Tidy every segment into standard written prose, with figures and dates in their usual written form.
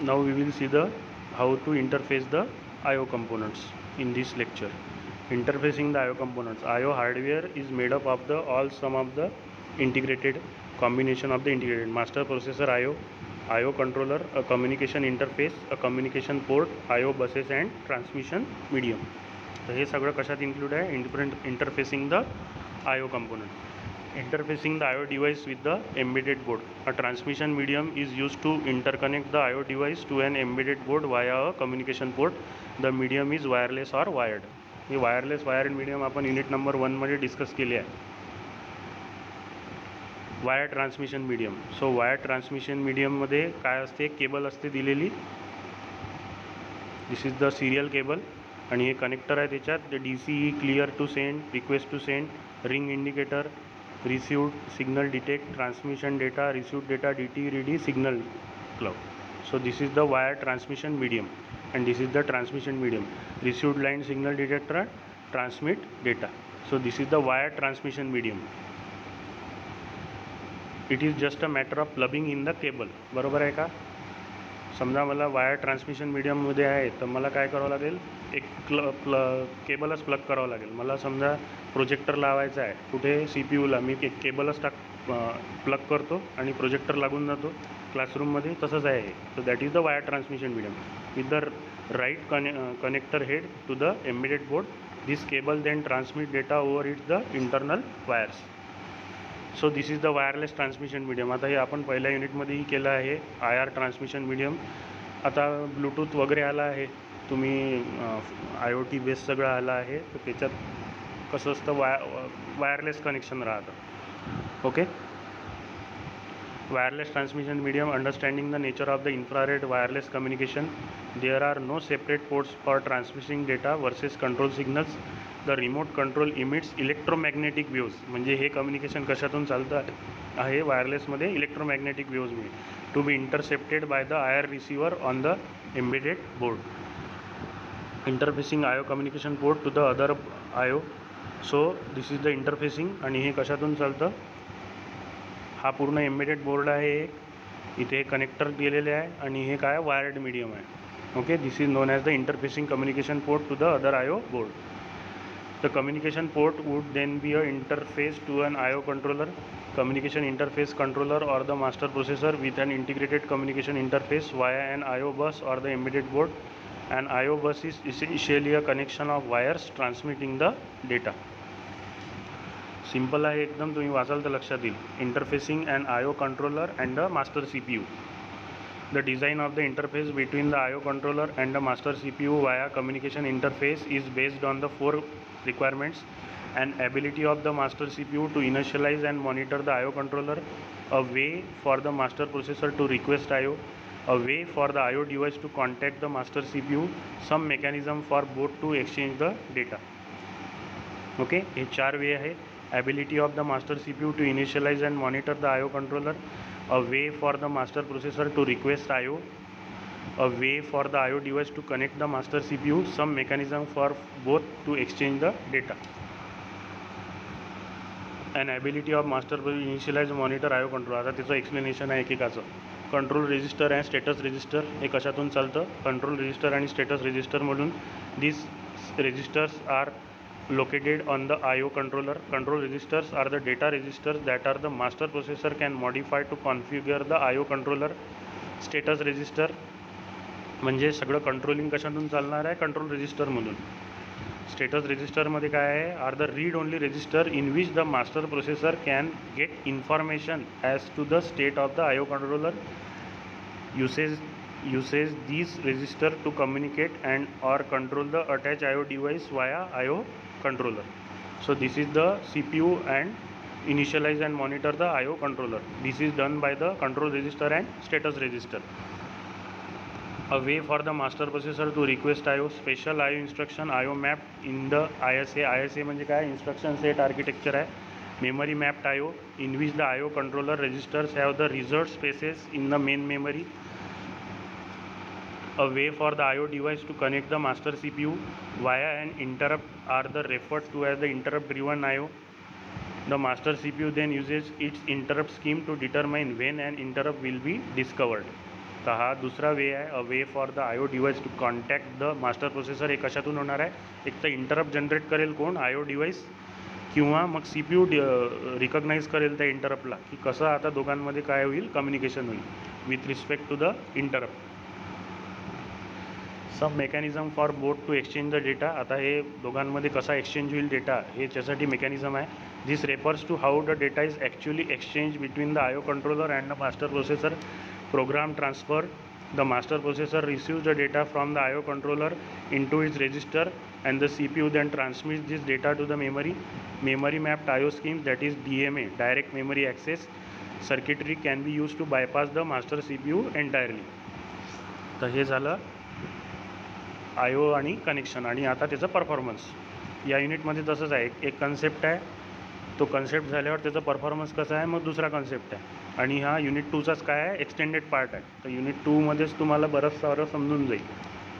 Now we will see the how to interface the I/O components in this lecture. Interfacing the I/O components. I/O hardware is made up of the all sum of the integrated combination of the integrated master processor I/O controller, a communication interface, a communication port, I/O buses and transmission medium. तर हे सगळं कशात include आहे? Interfacing the I/O component. Interfacing the I/O device with the embedded board. A transmission medium is used to interconnect the I/O device to an embedded board via a communication port. The medium is wireless or wired. हे wireless wired medium आपण unit number 1 मध्ये discuss केले आहे. Wire transmission medium. So wire transmission मीडियममध्ये काय असते? Cable असते दिलेली. This is the serial cable आणि हे कनेक्टर आहे त्याच्यात. DCE clear to send, request to send, ring indicator, received signal detect, transmission data, received data, DT ready, signal cloud. So this is the wire transmission medium and this is the transmission medium. Received line signal detector transmit data. So this is the wire transmission medium. It is just a matter of plugging in the cable. बरोबर आहे का? समजा मला wire transmission मीडियममध्ये आहे तर मला काय करावं लागेल? एक केबलच प्लग करावं लागेल. मला समजा प्रोजेक्टर लावायचा आहे कुठे? CPU ला. मी एक केबलच प्लग करतो आणि प्रोजेक्टर लागून जातो क्लासरूममध्ये. तसंच आहे हे. So that is the wire transmission medium with the right connector head to the embedded board. This cable then transmit data over its the internal wires. So this is the wireless transmission medium. आता हे आपण पहिल्या युनिटमध्येही केलं आहे. IR transmission medium. आता Bluetooth वगैरे आला आहे, तुम्ही IoT बेस सगळं आलं आहे. तर त्याच्यात कसं असतं? वायरलेस कनेक्शन राहतं. Okay. Wireless transmission medium. Understanding the nature of the infrared wireless communication. There are no separate ports for transmitting data versus control signals. The remote control emits electromagnetic waves. म्हणजे हे communication कशातून चालतं आहे? वायरलेसमध्ये electromagnetic वेव्जमुळे. To be intercepted by the IR receiver on the embedded board. Interfacing I/O communication port to the other I/O. So this is the interfacing. आणि हे कशातून चालतं? हा पूर्ण एम्बेडेड बोर्ड आहे. इथे कनेक्टर दिलेले आहे आणि हे काय? वायर्ड मीडियम आहे. Okay. This is known as the interfacing communication port to the other I/O board. The communication port would then be a interface to an I/O controller, communication interface controller or the master processor with an integrated communication interface via an I/O bus or the embedded board. An I/O bus is essentially a connection of wires transmitting the data. Simple आहे एकदम. तुम्ही वाचाल तर लक्षात येईल. Interfacing an I/O controller and the master CPU. The design of the interface between the I/O controller and the master CPU via communication interface is based on the four requirements: an ability of the master CPU to initialize and monitor the I/O controller, a way for the master processor to request I/O, a way for the I/O device to contact the master CPU, some mechanism for both to exchange the data. Okay, हे 4 वे आहे. ability of the master CPU to initialize and monitor the I/O controller, a way for the master processor to request I/O, a way for the I/O device to connect the master CPU, some mechanism for both to exchange the data. An ability of master to initialize monitor I/O controller. आता त्याचं explanation आहे एकेकाचं. Control register and status register. हे कशातून चालतं? Control register आणि status रजिस्टरमधून. This registers are located on the I/O controller. Control registers are the data registers that are the master processor can modify to configure the I/O controller. Status register म्हणजे सगळं controlling कशातून चालणार आहे? Control रजिस्टरमधून. Status रजिस्टरमध्ये काय आहे? Are the read only register in which the master processor can get information as to the state of the I/O controller. uses these register to communicate and or control the attached I/O device via I/O controller. So this is the CPU and initialize and monitor the I/O controller. This is done by the control register and status register. A way for the master processor to request I/O. Special I/O instruction I/O mapped in the ISA. ISA म्हणजे काय? instruction set architecture आहे. Memory mapped I/O in which the I/O controller registers have the reserved spaces in the main memory. A way for the I/O device to connect the master CPU via an interrupt are the referred to as the interrupt driven I/O. The master CPU then uses its interrupt scheme to determine when an interrupt will be discovered. तर हा दुसरा way आहे, a way for the I O device to contact the master processor. हे कशातून होणार आहे? एक तर इंटरप्ट जनरेट करेल कोण? आय ओ डिव्हाइस, किंवा मग सी पी यू रिकग्नाईज करेल त्या इंटरप्टला की कसं आता दोघांमध्ये काय होईल, कम्युनिकेशन होईल with respect to the interrupt. Some mechanism for both to exchange the data. आता हे दोघांमध्ये कसा एक्सचेंज होईल डेटा, हे त्यासाठी मेकॅनिझम आहे. This refers to how the data is actually exchange between the I O controller and the master processor. Program transfer. The master processor receives the data from the I O controller into its register, and the CPU then transmits this data to the memory mapped IO schemes, that is DMA, direct memory access circuitry can be used to bypass the master CPU entirely. तर हे झालं I ओ आणि connection. आणि आता त्याचं performance या युनिटमध्ये तसंच आहे. एक कन्सेप्ट आहे, तो कन्सेप्ट झाल्यावर त्याचा परफॉर्मन्स कसा आहे, मग दुसरा कन्सेप्ट आहे. आणि हा युनिट 2चाच काय आहे, एक्सटेंडेड पार्ट आहे. तर युनिट 2मध्येच तुम्हाला बरंच सारं समजून जाईल.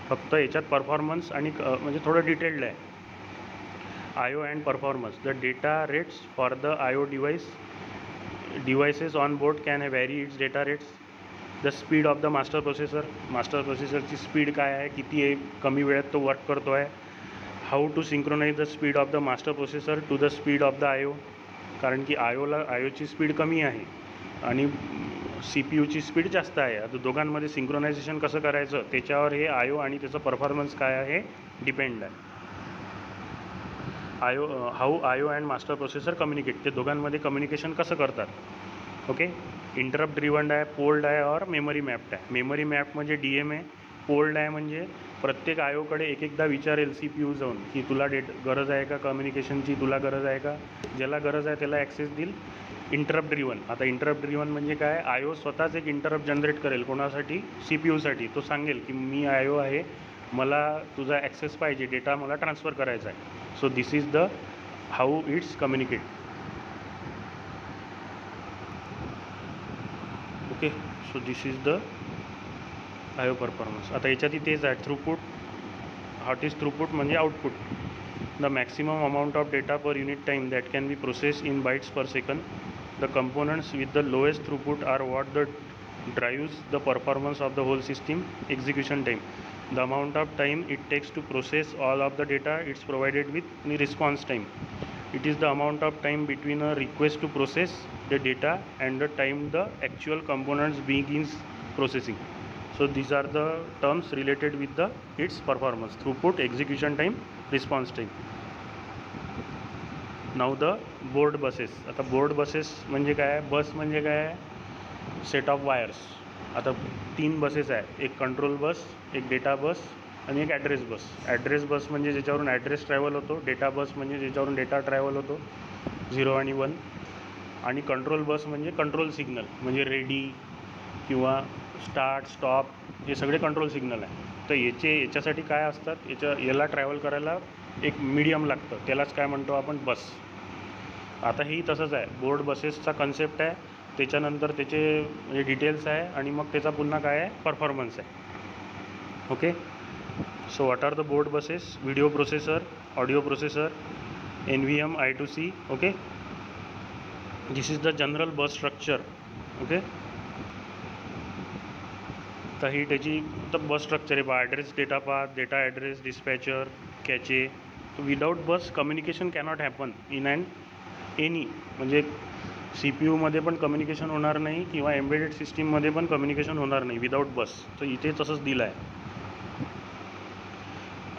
फक्त याच्यात परफॉर्मन्स आणि म्हणजे थोडं डिटेल्ड आहे. I O and performance. The data rates for the I O devices on board can vary its data rates. The speed of the master प्रोसेसरची स्पीड काय आहे, किती आहे, कमी वेळात तो वर्क करतो आहे. How to synchronize the speed of the master processor to the speed of the I O. कारण की आय ओची स्पीड कमी आहे आणि सी पी यूची स्पीड जास्त आहे. आता दोघांमध्ये सिंक्रोनायझेशन कसं करायचं त्याच्यावर हे आय ओ आणि त्याचं परफॉर्मन्स काय आहे डिपेंड आहे. How I O and master processor communicate. ते दोघांमध्ये कम्युनिकेशन कसं करतात. ओके. इंटरप्ट ड्रिव्हन आहे, पोल्ड आहे, और मेमरी मॅप्ड आहे. मेमरी मॅप म्हणजे DMA. पोल्ड आहे म्हणजे प्रत्येक आय ओकडे एकदा विचारेल सी पी यू जाऊन की तुला गरज आहे का कम्युनिकेशनची, तुला गरज आहे का. ज्याला गरज आहे त्याला ॲक्सेस देईल. Interrupt driven. आता इंटरप्ट ड्रिव्हन म्हणजे काय, आय ओ स्वतःच एक इंटरप्ट जनरेट करेल कोणासाठी, सी पी यूसाठी. तो सांगेल की मी आय ओ आहे, मला तुझा ॲक्सेस पाहिजे, डेटा मला ट्रान्सफर करायचा आहे. So this is the how it's communicate. Okay. So this is the I O performance. आता याच्यातही तेच आहे. थ्रूपुट. व्हॉट इज थ्रूपुट म्हणजे output. The maximum amount of data per unit time that can be process in bytes per second. The components with the lowest throughput are what drives the performance of the whole system. Execution time. The amount of time it takes to process all of the data it's provided with. The response time. It is the amount of time between a request to process the data and the time the actual components begins processing. So these are the terms related with its performance. Throughput, execution time, response time. Now the board buses. आता board buses म्हणजे काय, बस म्हणजे काय, set of wires. आता 3 buses आहे, एक control bus, एक data bus आणि एक ॲड्रेस बस. ॲड्रेस बस म्हणजे ज्याच्यावरून ॲड्रेस ट्रॅव्हल होतो. डेटा बस म्हणजे ज्याच्यावरून डेटा ट्रॅव्हल होतो, 0 आणि 1. आणि कंट्रोल बस म्हणजे कंट्रोल सिग्नल, म्हणजे रेडी किंवा स्टार्ट, स्टॉप, हे सगळे कंट्रोल सिग्नल आहे. तर याच्यासाठी काय असतात, याला ट्रॅव्हल करायला एक मीडियम लागतं, त्यालाच काय म्हणतो आपण, बस. आता ही तसंच आहे. बोर्ड बसेसचा कन्सेप्ट आहे, त्याच्यानंतर त्याचे म्हणजे डिटेल्स आहे, आणि मग त्याचा पुन्हा काय आहे, परफॉर्मन्स आहे. Okay. So what are the board buses. Video processor, audio processor, NVM, I2C. Okay. This is the general bus structure. Okay. तर ही त्याची तर बस स्ट्रक्चर आहे. Address, data path, data address, dispatcher, cache. Without bus communication cannot happen in any. म्हणजे C P यूमध्ये पण communication होणार नाही किंवा एम्बेडेड सिस्टीममध्ये पण कम्युनिकेशन होणार नाही विदाउट बस. तर इथे तसंच दिलं आहे.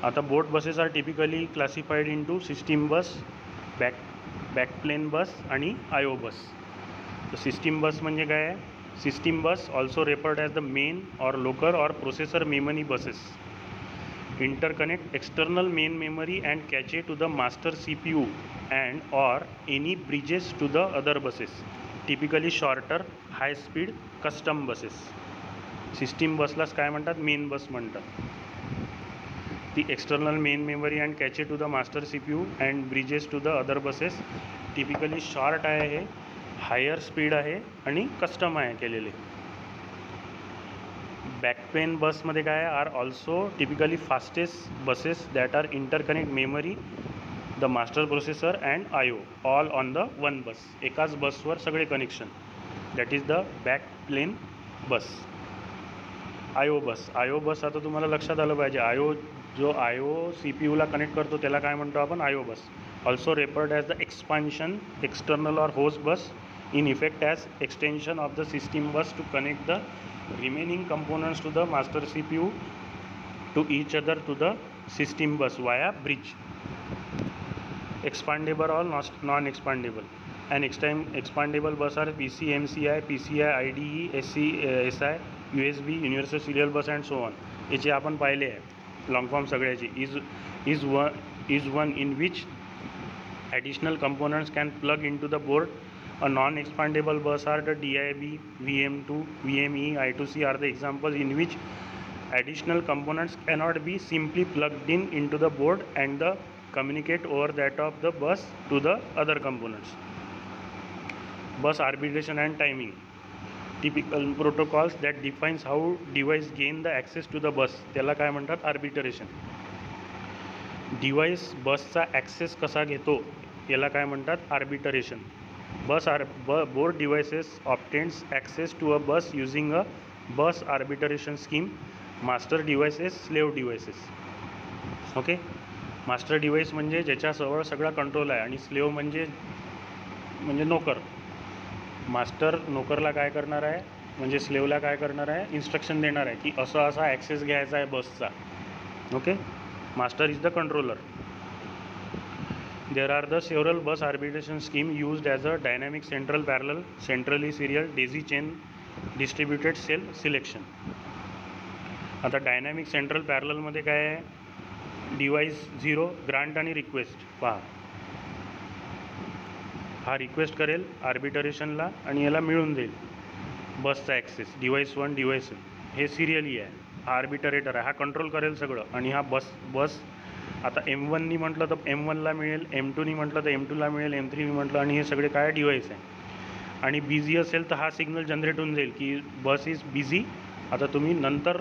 आता board buses are typically classified into system bus, backplane bus आणि आय ओ बस. तर सिस्टीम बस म्हणजे काय आहे, system bus also referred as the main और लोकल और processor memory buses. Interconnect external main memory and cache to the master CPU and or any bridges to the other buses. Typically shorter, high speed, custom buses. System busलाच काय म्हणतात, main bus म्हणतात. The external main memory and cache to the master CPU and bridges to the other buses. Typically short आहे, हे higher speed आहे आणि custom आहे केलेले. Backplane बसमध्ये काय are also typically fastest buses that are interconnect memory, the master processor and I O all on the one bus. एकाच बसवर सगळे connection. That is the backplane bus. I O bus आता तुम्हाला लक्षात आलं पाहिजे. जो सी पी यूला connect करतो त्याला काय म्हणतो आपण? I O bus. Also referred as the expansion external or host bus in effect as extension of the system bus to connect the remaining components to the master CPU to each other to the system bus via bridge. Expandable or non-expandable. And expandable bus are PC, MCI, PCI, IDE, SI, USB, Universal Serial Bus and so on. याचे आपण पाहिले आहे long form सगळ्याची. is one in which additional components can plug into the board. A non-expandable bus are the DIB, VM2, VME, I2C are the examples in which additional components cannot be simply plugged into the board and communicate over that of the bus to the other components. Bus arbitration and timing. Typical protocols that defines how device gain the access to the bus. त्याला काय म्हणतात? Arbitration. Device बसचा access कसा घेतो याला काय म्हणतात? Arbitration. Board devices obtains access to a bus using a bus arbitration scheme. Master devices, slave devices. Okay. Master device म्हणजे ज्याच्याजवळ सगळा कंट्रोल आहे आणि स्लेव म्हणजे नोकर. मास्टर नोकरला काय करणार आहे, म्हणजे स्लेवला काय करणार आहे? इन्स्ट्रक्शन देणार आहे की असा ॲक्सेस घ्यायचा आहे बसचा. Okay. Master is the controller. There are the several bus arbitration scheme used as a dynamic central parallel, centrally serial, daisy chain, distributed cell selection. आता डायनॅमिक सेंट्रल पॅरललमध्ये काय आहे? डिव्हाइस 0 ग्रांट आणि रिक्वेस्ट. पहा, हा request करेल आर्बिट्रेशनला आणि याला मिळून जाईल बसचा ॲक्सेस. डिव्हाइस 1 डिव्हाइस 1 हे सिरियली आहे. हा आर्बिट्रेटर आहे, हा कंट्रोल करेल सगळं. आणि हा बस आता M1नी म्हटलं तर M1ला मिळेल, M2नी म्हटलं तर M2ला मिळेल, M3नी म्हटलं, आणि हे सगळे काय डिव्हाइस आहे. आणि बिझी असेल तर हा सिग्नल जनरेट होऊन जाईल की बस इज बिझी. आता तुम्ही नंतर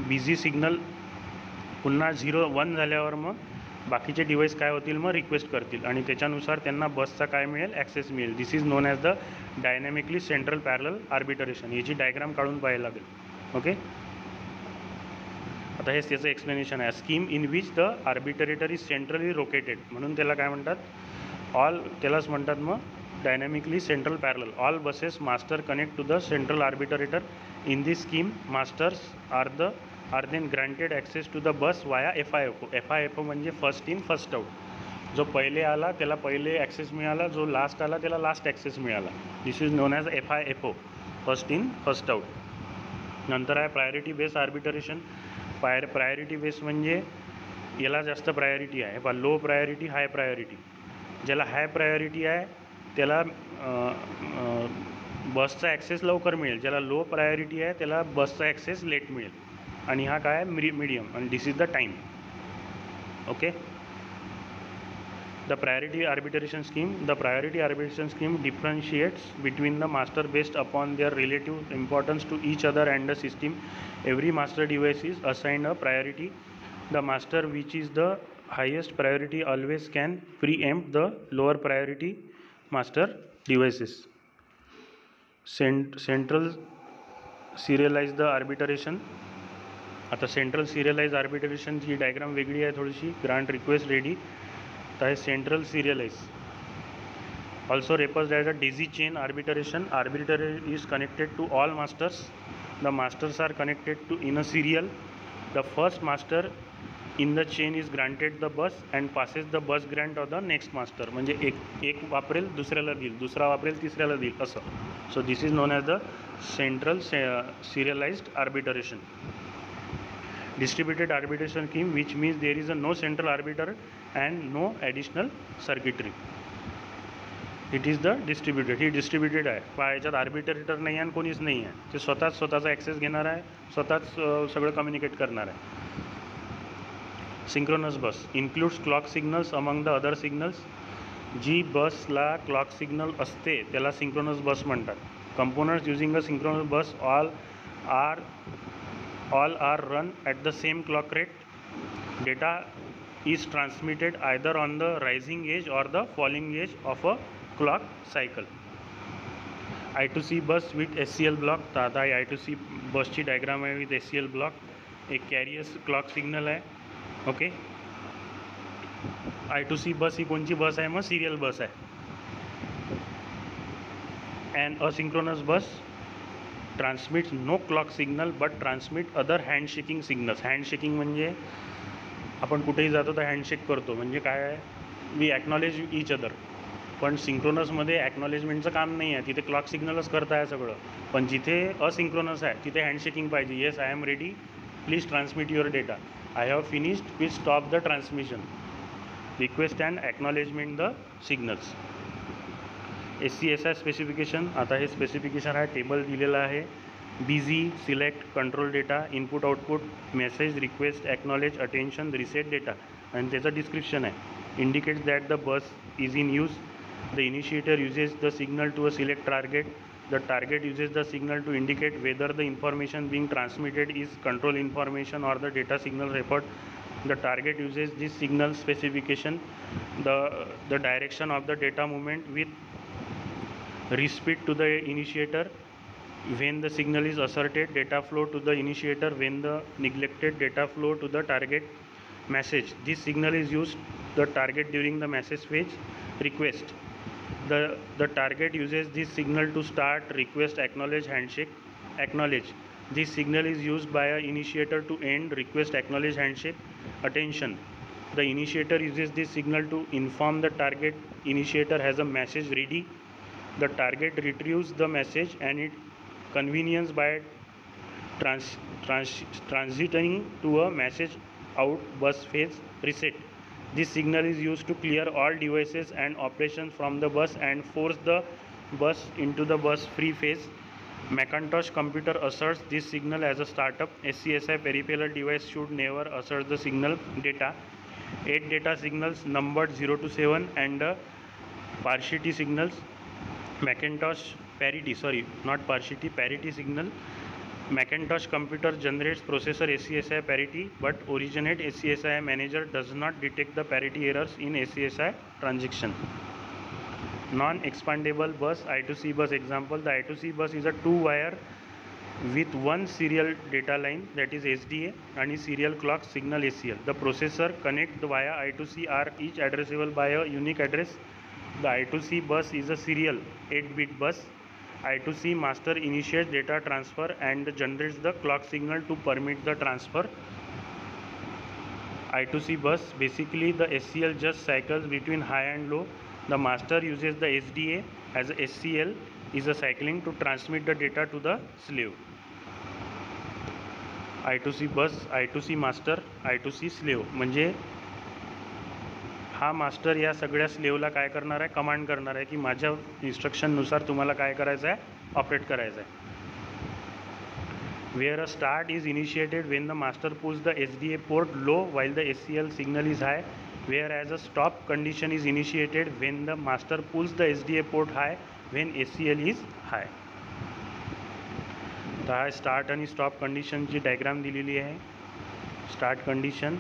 बिझी सिग्नल पुन्हा 0-1 झाल्यावर मग बाकीचे डिव्हाइस काय होतील? मग रिक्वेस्ट करतील आणि त्याच्यानुसार त्यांना बसचा काय मिळेल? ॲक्सेस मिळेल. This is known as the dynamically central parallel arbitration. याची डायग्राम काढून पाहायला लागेल. ओके. आता हेच त्याचं एक्सप्लेनेशन आहे. Scheme in which the arbitrator is centrally located, म्हणून त्याला काय म्हणतात? त्यालाच म्हणतात मग dynamically central parallel. All buses master connect to the central arbitrator. In this scheme masters are then granted access to the bus via FIFO. FIFO म्हणजे first in first out. जो पहिले आला त्याला पहिले ॲक्सेस मिळाला, जो लास्ट आला त्याला लास्ट ॲक्सेस मिळाला. This is known as FIFO, first in first out. नंतर आहे priority base arbitration. Priority base म्हणजे याला जास्त प्रायोरिटी आहे. पण लो प्रायोरिटी, हाय प्रायोरिटी. ज्याला हाय प्रायोरिटी आहे त्याला बसचा ॲक्सेस लवकर मिळेल. ज्याला लो प्रायोरिटी आहे त्याला बसचा ॲक्सेस लेट मिळेल. आणि हा काय आहे? मीडियम. आणि this is the time. Okay. The priority arbitration scheme differentiates between the master based upon their relative importance to each other and the system. Every master device is assigned a priority. The master which is the highest priority always can preempt the lower priority master devices. Central serialized the arbitration. आता central serialize आर्बिट्रेशनची diagram वेगळी आहे थोडीशी. Grant request ready. तर आहे central serialize. Also referred as a daisy chain arbitration. Arbitrator is connected to all masters. The masters are connected to in a serial. The first master in the chain is granted the bus and passes the bus grant of the next master. म्हणजे एक वापरेल दुसऱ्याला देईल, दुसरा वापरेल तिसऱ्याला देईल असं. So this is known as the central serialized arbitration. Distributed arbitration scheme, which means there is no central arbiter and no additional circuitry. It is the distributed. He distributed आहे. याच्यात आर्बिट्रेटर नाही आहे आणि कोणीच नाही आहे. ते स्वतःचा ॲक्सेस घेणार आहे, स्वतःच सगळं कम्युनिकेट करणार आहे. Synchronous bus includes clock signals among the other signals. जी बसला क्लॉक सिग्नल असते त्याला सिंक्रोनस बस म्हणतात. Components using a synchronous bus all are run at the same clock rate. Data is transmitted either on the rising edge or the falling edge of a clock cycle. I2C bus with SCL block. तर आता I2C बसची diagram आहे with SCL block. एक कॅरियस clock signal आहे. Okay, I2C bus ही कोणची bus आहे? मग सिरियल बस आहे. And asynchronous bus transmits no clock signal but transmit other handshaking signals. Handshaking म्हणजे आपण कुठेही जातो तर हँडशेक करतो, म्हणजे काय आहे? We acknowledge each other. पण सिंक्रोनसमध्ये ॲक्नॉलेजमेंटचं काम नाही आहे, तिथे क्लॉक सिग्नलच करता आहे सगळं. पण जिथे असिंक्रोनस आहे तिथे हँडशेकिंग पाहिजे. Yes, I am ready, please transmit your data. I have finished, please stop the transmission. Request and acknowledgement the signals. SCSI specification. आता हे स्पेसिफिकेशन आहे, टेबल दिलेलं आहे. Busy, select, control data, input output, message, request, acknowledge, attention, reset data. आणि त्याचं description आहे. Indicates that the bus is in use. The initiator uses the signal to a select target. The target uses the signal to indicate whether the information being transmitted is control information or the data signal report. The target uses this signal specification, the direction of the data movement with respect to the initiator when the signal is asserted, data flow to the initiator when the neglected, data flow to the target. Message. This signal is used the target during the message phase. Request. The target uses this signal to start, request, acknowledge, handshake. Acknowledge. This signal is used by an initiator to end, request, acknowledge, handshake. Attention. The initiator uses this signal to inform the target initiator has a message ready. The target retrieves the message and it convenience by transiting to a message out bus phase. Reset. This signal is used to clear all devices and operations from the bus and force the bus into the bus free phase. Macintosh computer asserts this signal as a startup. SCSI peripheral device should never assert the signal data. 8 data signals numbered 0 to 7 and partiality signals. Macintosh parity signal. Macintosh computer generates processor SCSI parity, but originate SCSI manager does not detect the parity errors in SCSI transaction. Non-expandable bus, I2C bus example. The I2C bus is a 2-wire with one serial data line, that is SDA, and serial clock signal SCL. The processor connect via I2C are each addressable by a unique address. The I2C bus is a serial 8-bit bus. I2C master initiates data transfer and generates the clock signal to permit the transfer. I2C bus, basically the SCL just cycles between high and low. The master uses the SDA as a SCL is a cycling to transmit the data to the slave. I2C bus, I2C master, I2C slave. म्हणजे हा master या सगळ्या स्लेवला काय करणार आहे? Command करणार आहे की माझ्या इन्स्ट्रक्शननुसार तुम्हाला काय करायचं आहे? ऑपरेट करायचं आहे. Where a start is initiated when the master pulls the SDA port low while the SCL signal is high, whereas a stop condition is initiated when the master pulls the SDA port high when SCL is high. तर हा start आणि stop कंडिशनची diagram दिलेली आहे. Start condition,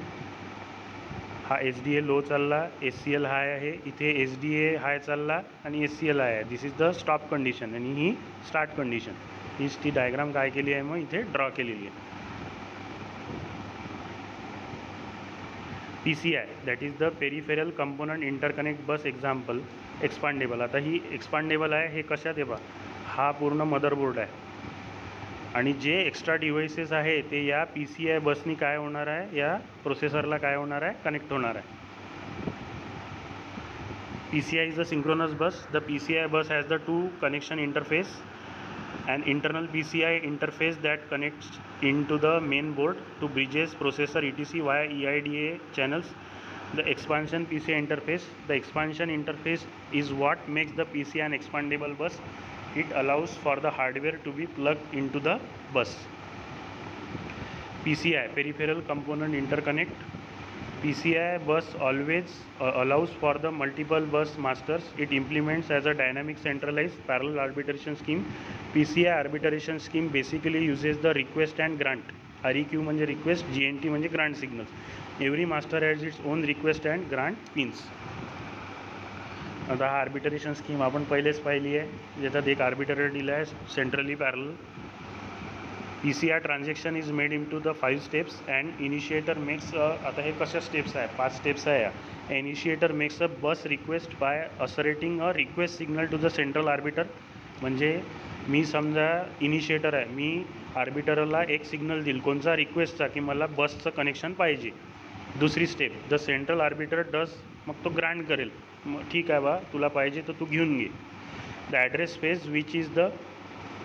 हा SDA low चालला, SCL हाय आहे. इथे SDA हाय चालला आणि SCL हाय आहे. दिस इज द स्टॉप कंडिशन आणि ही स्टार्ट कंडिशन. हीच ती डायग्राम काय केली आहे मग इथे ड्रॉ केलेली आहे. PCI, that is the peripheral component interconnect bus example. Expandable. आता ही एक्सपांडेबल आहे. हे कशात आहे बा? हा पूर्ण मदरबोर्ड आहे आणि जे एक्स्ट्रा डिव्हाइसेस आहे ते या PCI बसनी काय होणार आहे? या प्रोसेसरला काय होणार आहे? कनेक्ट होणार आहे. PCI is a synchronous bus. The PCI bus has the two connection interface. An internal PCI interface that connects into the main board to bridges processor etc via EIDA channels. The expansion PCI interface. The expansion interface is what makes the PCI an expandable bus. It allows for the hardware to be plugged into the bus. PCI, peripheral component interconnect. PCI bus always allows for the multiple bus masters. It implements as a dynamic centralized parallel arbitration scheme. PCI arbitration scheme basically uses the request and grant. REQ म्हणजे request, GNT म्हणजे grant signals. Every master has its own request and grant pins. आता हा arbitration scheme आपण पहिलेच पाहिली आहे, ज्याच्यात एक आर्बिटरेटर दिला आहे centrally parallel. PCI transaction is made in to the 5 steps and initiator makes आता हे कशा स्टेप्स आहे, 5 स्टेप्स आहे या. Initiator makes a bus request by asserting a request signal to the central arbiter. म्हणजे मी समजा इनिशिएटर आहे, मी आर्बिटरला एक सिग्नल देईल कोणचा, रिक्वेस्टचा, की मला बसचं कनेक्शन पाहिजे. दुसरी step, the central arbiter does, मग तो ग्रांट करेल, मग ठीक आहे बा तुला पाहिजे तर तू घेऊन घे. The address space which is the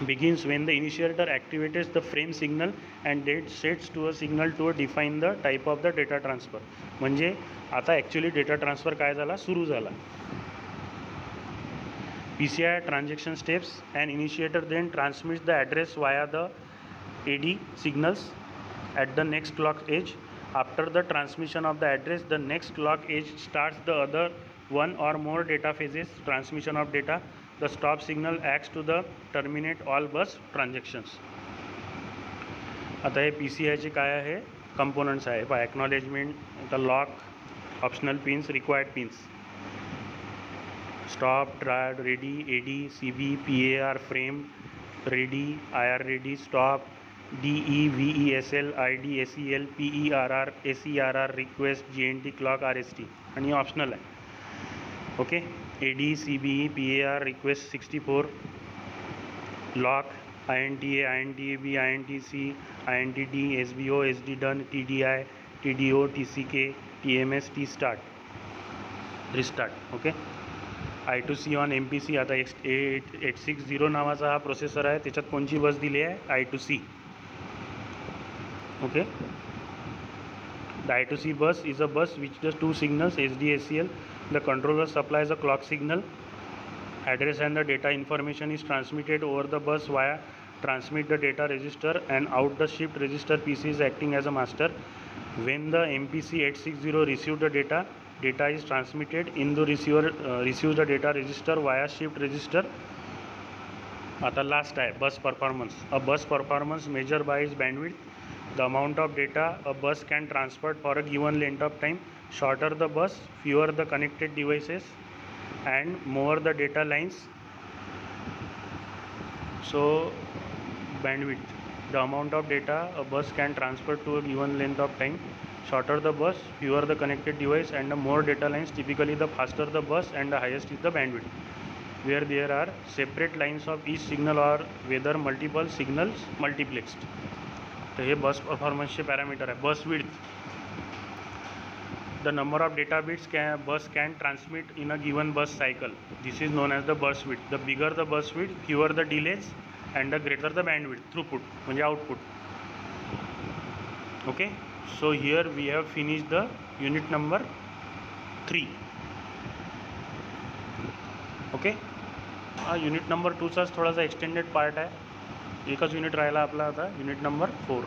begins when the initiator activates the frame signal and it sets to a signal to define the type of the data transfer. म्हणजे आता ॲक्च्युली डेटा ट्रान्सफर काय झाला, सुरू झाला. PCI transaction steps, and initiator then transmits the address via the AD signals at the next clock edge. After the transmission of the address, the next clock edge starts the other one or more data phases transmission of data. The stop signal acts to the terminate all bus transactions. आता हे PCIचे काय आहे, components आहे पहा. Acknowledgement, the lock, optional pins, required pins, stop, triad, ready, AD, CB, PAR, frame, ready, IR ready, stop, DE, VESL, ID, SEL, PERR, SERR, request, GNT, clock, RST. आणि optional आहे. Okay, AD, CB, PAR, request 64, lock, INTA, INTAB, INTC, INTD, SBO, SD done, TDI, TDO, TCK, TMS, T start, restart. Okay, I2C on MPC. आता 860 नावाचा हा processor आहे, त्याच्यात कोणची बस दिली आहे, I2C. Okay, the I2C bus is a bus which does 2 signals, SD, SCL. The controller supplies a clock signal. Address and the data information is transmitted over the bus via transmit the data register and out the shift register. PC is acting as a master. When the MPC 860 receives the data is transmitted in the receiver receives the data register via shift register. आता last आहे bus performance. A bus performance measure by is bandwidth, the amount of data a bus can transport for a given length of time. Shorter the bus, fewer the connected devices and more the data lines. So bandwidth, the amount of data a bus can transfer to a given length of time. Shorter the bus, fewer the connected device and the more data lines. Typically the faster the bus and the highest is the bandwidth, where there are separate lines of each signal or whether multiple signals multiplexed. तर हे बस परफॉर्मन्सचे parameter आहे. Bus width, the number of data bits bus can transmit in a given bus cycle. This is known as the bus width. The bigger the bus width, fewer the delays and the greater the bandwidth, throughput म्हणजे output. Okay, so here we have finish the unit number 3. Okay, हा unit number 2चाच थोडासा extended part आहे. एकच unit राहिला आपला आता, unit number 4.